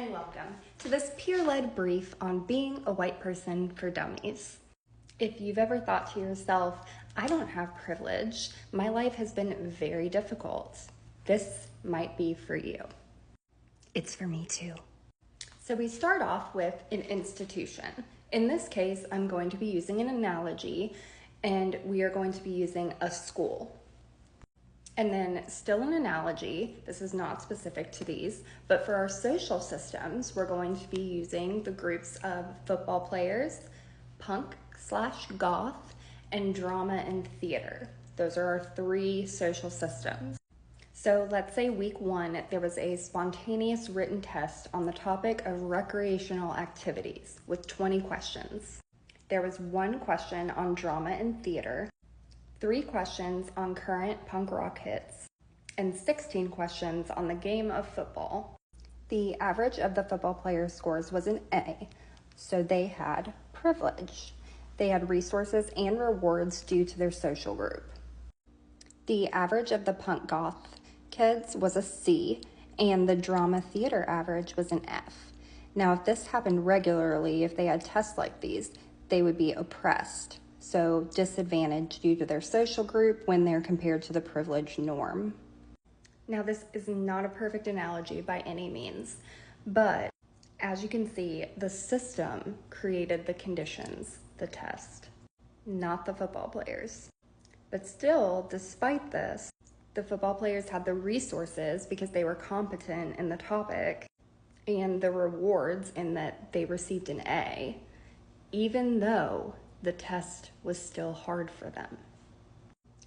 and welcome to this peer-led brief on being a white person for dummies. If you've ever thought to yourself, I don't have privilege, my life has been very difficult, this might be for you. It's for me too. So we start off with an institution. In this case, I'm going to be using an analogy, and we are going to be using a school. And then still an analogy, this is not specific to these, but for our social systems, we're going to be using the groups of football players, punk/goth, and drama and theater. Those are our three social systems. So let's say week 1, there was a spontaneous written test on the topic of recreational activities with 20 questions. There was 1 question on drama and theater, 3 questions on current punk rock hits, and 16 questions on the game of football. The average of the football players' scores was an A, so they had privilege. They had resources and rewards due to their social group. The average of the punk goth kids was a C, and the drama theater average was an F. Now, if this happened regularly, if they had tests like these, they would be oppressed. So disadvantaged due to their social group when they're compared to the privileged norm. Now, this is not a perfect analogy by any means, but as you can see, the system created the conditions, the test, not the football players. But still, despite this, the football players had the resources because they were competent in the topic and the rewards in that they received an A, even though the test was still hard for them.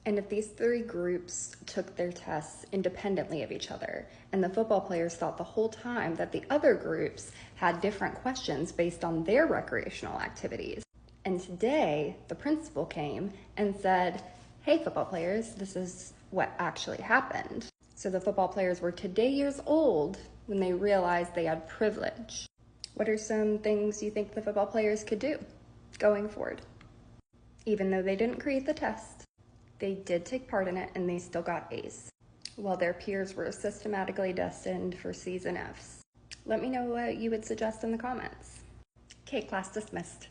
And if these 3 groups took their tests independently of each other, and the football players thought the whole time that the other groups had different questions based on their recreational activities, and today the principal came and said, hey, football players, this is what actually happened. So the football players were today years old when they realized they had privilege. What are some things you think the football players could do going forward? Even though they didn't create the test, they did take part in it and they still got A's, while their peers were systematically destined for C's and F's. Let me know what you would suggest in the comments. Okay, class dismissed.